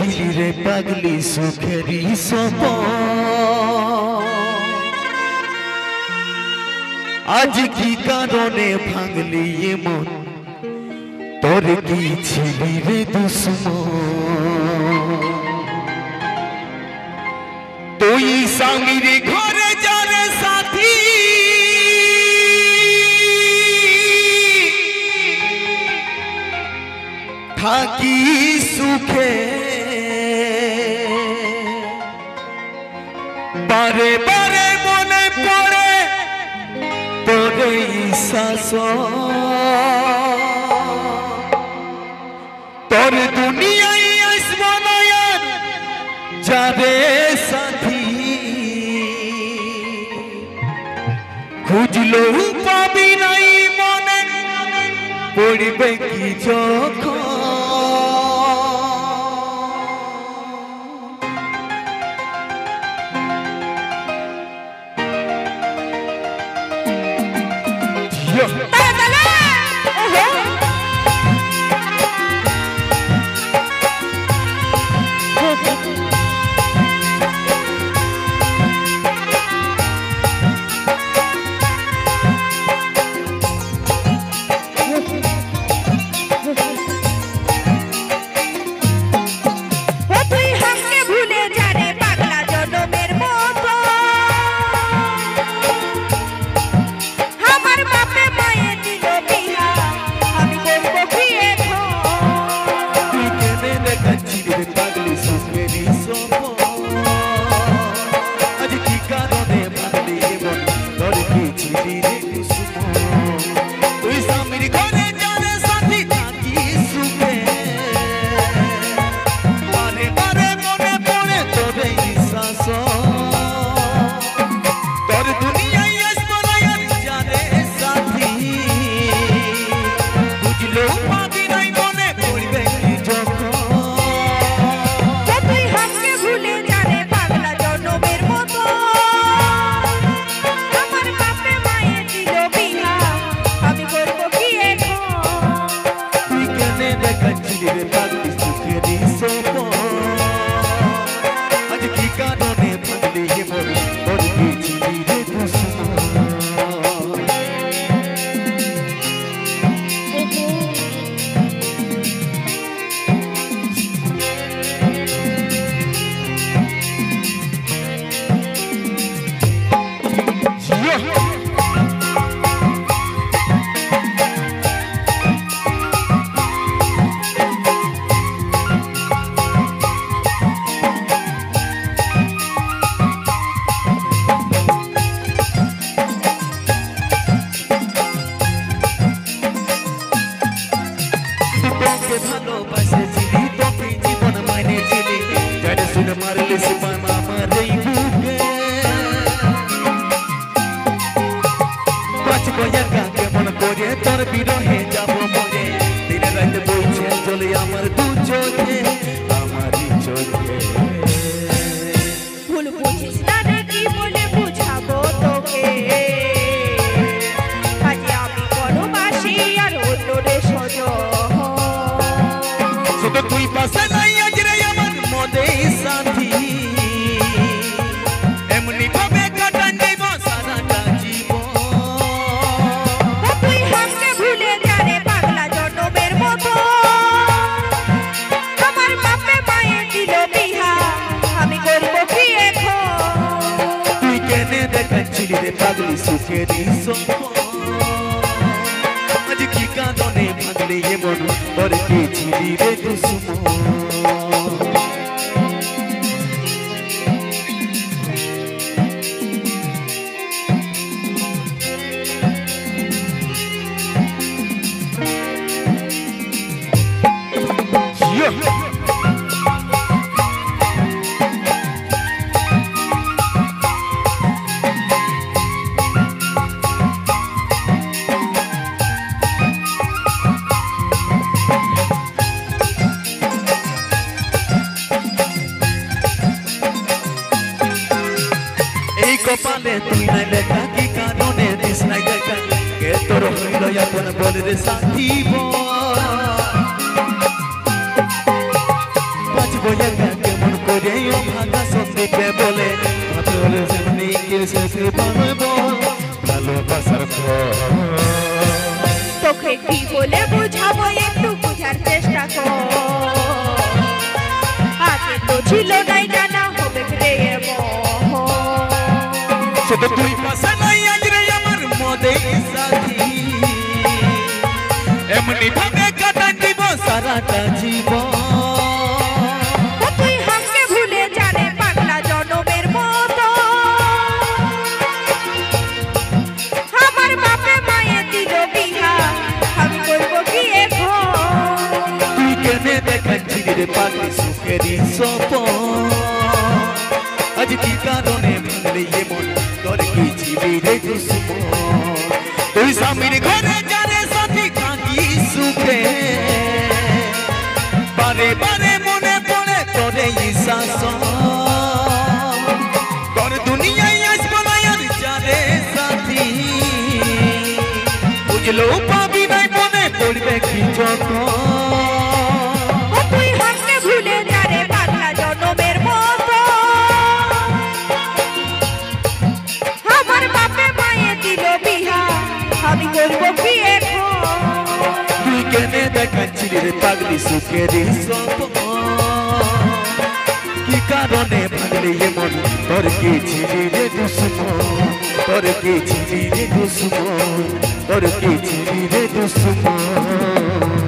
ছিলি রে পাগলি সুখেরি সপন আজ কি কারণে ভাঙলি এমন তোর কি ছিলি রে দুশ্মন তুই স্বামীর ঘরে যারে সাথী থাকি সুখে বারে বারে মনে পড়ে তোরে শাসন তোর দুনিয়ায় আসবো না আর যারে সাথী খুঁজলো পাবি নাই মনে পড়বে কি যখন পাগলি সুখেরি আজ কি কারণে ভাঙলি এমন তোর কি ছিলি রে দুশ্মন কপালে তুই নাই লেখা কি কারণে দিস নাই দেখা কে তোর হইল আপন বলে রে সাথী বাঁচবো একা সেতে পারবো ভালোবাসার ফল তোকে কি বলে বুঝাবো একটু বুঝার চেষ্টা কর আগে তো ছিল নাই জানা হবে রে সে তো তুই পাশে নাই আজ রে আমার মদে সাথী এমনি ভাবে কাটা দিব সারাটা জীবন তুই হামকে ভুলে জানে পাগলা জনমের মতো আমার বাপে মায়ে দিল বিহা আমি করব কি এখন তুই কেনে দেখাচ্ছিলি রে পাগলি সুখেরই সপন আজ কি কারণে ভাঙলে এমন তোর কি ছিলি রে দুশ্মন তুই স্বামীর ঘরে যারে সাথী কাঁদি সুখে বারে বারে মনে পড়ে তোরে শাসন তোর দুনিয়ায় আসবো না আর যারে সাথী বুঝলো পাবি নাই মনে পড়বে কি যখন তুই হামকে ভুলে জানে পাগলা জনমের মতো আমার বাপে মায়ে দিল বিহা আমি করব কি এখন তুই কেনে দেখাচ্ছিলি রে পাগলি সুখেরই সপন কি কারণে ভাঙলে এমন তোর কি ছিলি রে দুশ্মন তোর কি ছিলি রে দুশ্মন তোর কি ছিলি রে দুশ্মন